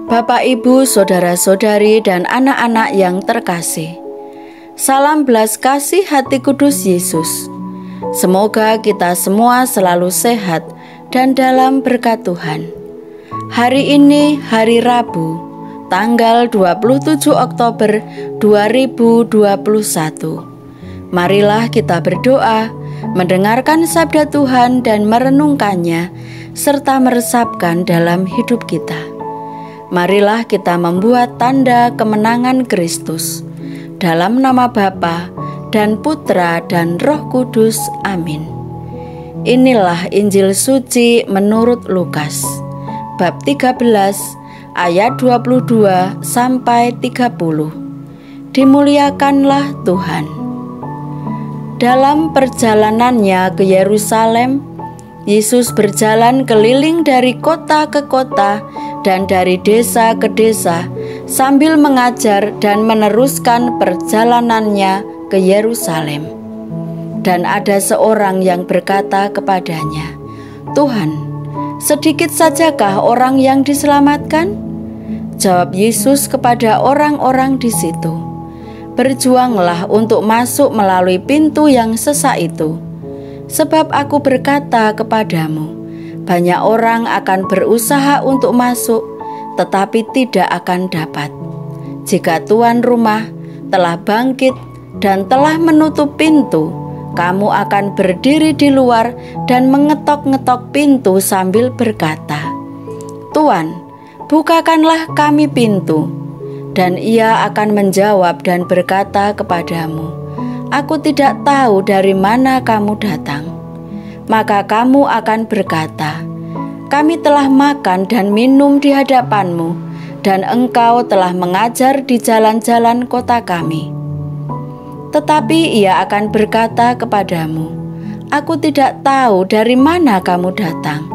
Bapak, Ibu, saudara-saudari, dan anak-anak yang terkasih, salam belas kasih hati kudus Yesus. Semoga kita semua selalu sehat dan dalam berkat Tuhan. Hari ini hari Rabu, tanggal 27 Oktober 2021. Marilah kita berdoa, mendengarkan sabda Tuhan dan merenungkannya, serta meresapkan dalam hidup kita. Marilah kita membuat tanda kemenangan Kristus. Dalam nama Bapa dan Putra dan Roh Kudus. Amin. Inilah Injil suci menurut Lukas, bab 13 ayat 22 sampai 30. Dimuliakanlah Tuhan. Dalam perjalanannya ke Yerusalem, Yesus berjalan keliling dari kota ke kota dan dari desa ke desa sambil mengajar dan meneruskan perjalanannya ke Yerusalem. Dan ada seorang yang berkata kepadanya, "Tuhan, sedikit sajakah orang yang diselamatkan?" Jawab Yesus kepada orang-orang di situ, "Berjuanglah untuk masuk melalui pintu yang sesak itu. Sebab aku berkata kepadamu, banyak orang akan berusaha untuk masuk, tetapi tidak akan dapat. Jika tuan rumah telah bangkit dan telah menutup pintu, kamu akan berdiri di luar dan mengetok-ngetok pintu sambil berkata, 'Tuan, bukakanlah kami pintu.' Dan ia akan menjawab dan berkata kepadamu, 'Aku tidak tahu dari mana kamu datang.' Maka kamu akan berkata, 'Kami telah makan dan minum di hadapanmu, dan engkau telah mengajar di jalan-jalan kota kami.' Tetapi ia akan berkata kepadamu, 'Aku tidak tahu dari mana kamu datang.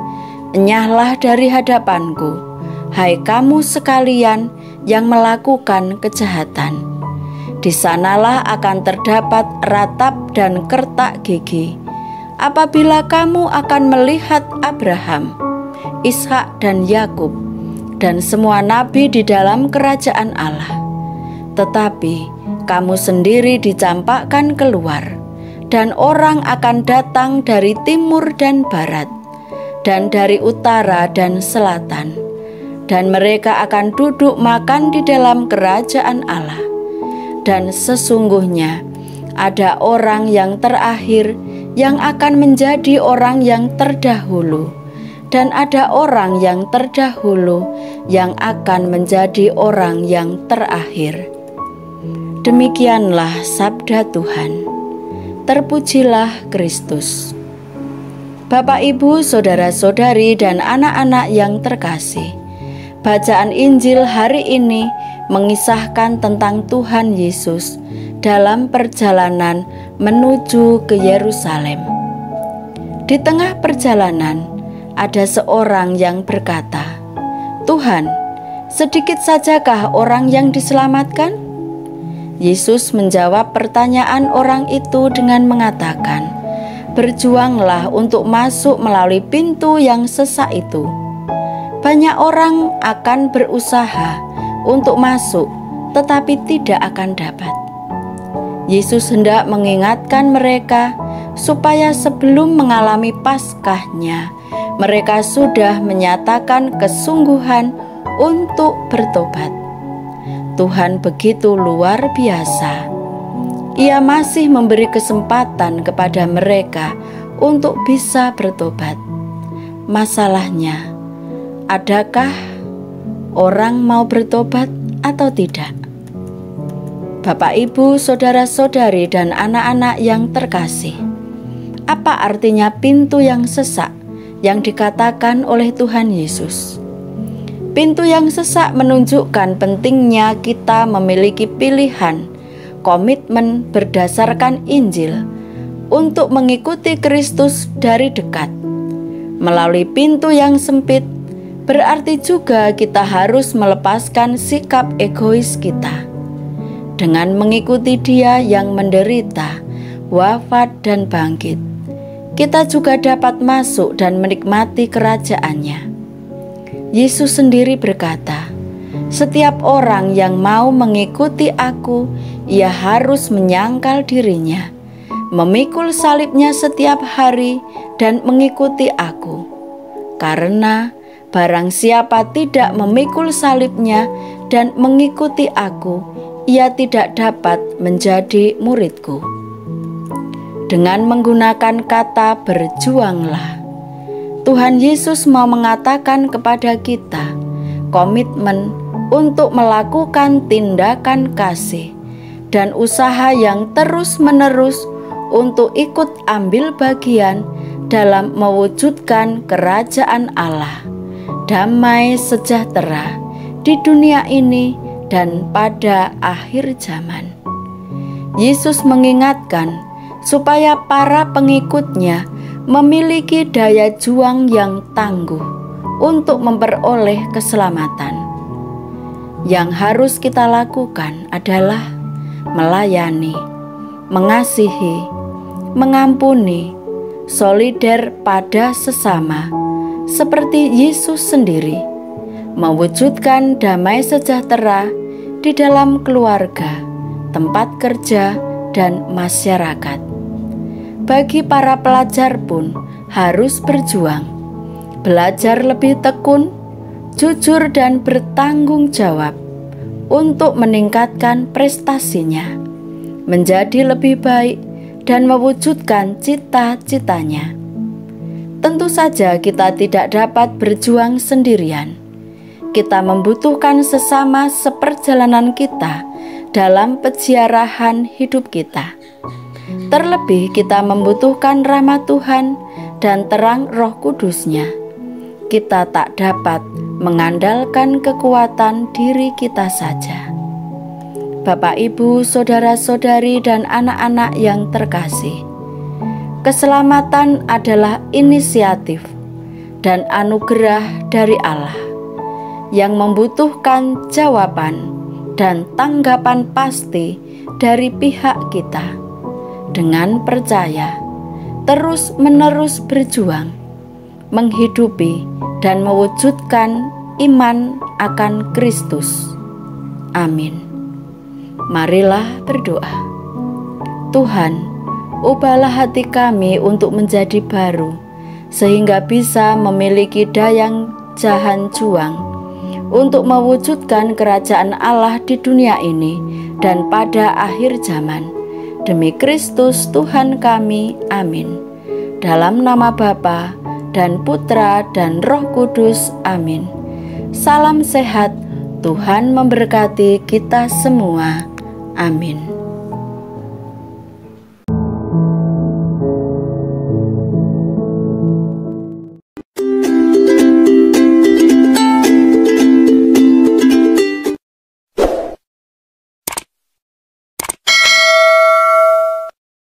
Enyahlah dari hadapanku, hai kamu sekalian yang melakukan kejahatan.' Di sanalah akan terdapat ratap dan kertak gigi, apabila kamu akan melihat Abraham, Ishak dan Yakub dan semua nabi di dalam kerajaan Allah. Tetapi kamu sendiri dicampakkan keluar, dan orang akan datang dari timur dan barat, dan dari utara dan selatan, dan mereka akan duduk makan di dalam kerajaan Allah. Dan sesungguhnya ada orang yang terakhir yang akan menjadi orang yang terdahulu, dan ada orang yang terdahulu yang akan menjadi orang yang terakhir." Demikianlah sabda Tuhan. Terpujilah Kristus. Bapak, Ibu, saudara-saudari, dan anak-anak yang terkasih, bacaan Injil hari ini mengisahkan tentang Tuhan Yesus dalam perjalanan menuju ke Yerusalem. Di tengah perjalanan, ada seorang yang berkata, "Tuhan, sedikit sajakah orang yang diselamatkan?" Yesus menjawab pertanyaan orang itu dengan mengatakan, "Berjuanglah untuk masuk melalui pintu yang sesak itu. Banyak orang akan berusaha untuk masuk, tetapi tidak akan dapat." Yesus hendak mengingatkan mereka supaya sebelum mengalami Paskahnya, mereka sudah menyatakan kesungguhan untuk bertobat. Tuhan begitu luar biasa. Ia masih memberi kesempatan kepada mereka untuk bisa bertobat. Masalahnya, adakah orang mau bertobat atau tidak? Bapak, Ibu, saudara-saudari, dan anak-anak yang terkasih, apa artinya pintu yang sesak yang dikatakan oleh Tuhan Yesus? Pintu yang sesak menunjukkan pentingnya kita memiliki pilihan, komitmen berdasarkan Injil untuk mengikuti Kristus dari dekat. Melalui pintu yang sempit berarti juga kita harus melepaskan sikap egois kita. Dengan mengikuti Dia yang menderita, wafat dan bangkit, kita juga dapat masuk dan menikmati kerajaan-Nya. Yesus sendiri berkata, Setiap orang yang mau mengikuti aku, ia harus menyangkal dirinya, memikul salibnya setiap hari dan mengikuti aku. Karena barang siapa tidak memikul salibnya dan mengikuti aku, ia tidak dapat menjadi muridku. Dengan menggunakan kata berjuanglah, Tuhan Yesus mau mengatakan kepada kita komitmen untuk melakukan tindakan kasih dan usaha yang terus-menerus untuk ikut ambil bagian dalam mewujudkan kerajaan Allah, damai sejahtera di dunia ini dan pada akhir zaman. Yesus mengingatkan supaya para pengikutnya memiliki daya juang yang tangguh untuk memperoleh keselamatan. Yang harus kita lakukan adalah melayani, mengasihi, mengampuni, solider pada sesama, seperti Yesus sendiri, mewujudkan damai sejahtera di dalam keluarga, tempat kerja, dan masyarakat. Bagi para pelajar pun harus berjuang, belajar lebih tekun, jujur dan bertanggung jawab untuk meningkatkan prestasinya, menjadi lebih baik dan mewujudkan cita-citanya. Tentu saja kita tidak dapat berjuang sendirian. Kita membutuhkan sesama seperjalanan kita dalam peziarahan hidup kita. Terlebih kita membutuhkan rahmat Tuhan dan terang Roh Kudus-Nya. Kita tak dapat mengandalkan kekuatan diri kita saja. Bapak, Ibu, saudara-saudari, dan anak-anak yang terkasih, keselamatan adalah inisiatif dan anugerah dari Allah yang membutuhkan jawaban dan tanggapan pasti dari pihak kita. Dengan percaya, terus-menerus berjuang, menghidupi dan mewujudkan iman akan Kristus. Amin. Marilah berdoa. Tuhan, ubahlah hati kami untuk menjadi baru, sehingga bisa memiliki daya jahan juang untuk mewujudkan kerajaan Allah di dunia ini dan pada akhir zaman. Demi Kristus Tuhan kami, amin. Dalam nama Bapa dan Putra dan Roh Kudus, amin. Salam sehat, Tuhan memberkati kita semua, amin.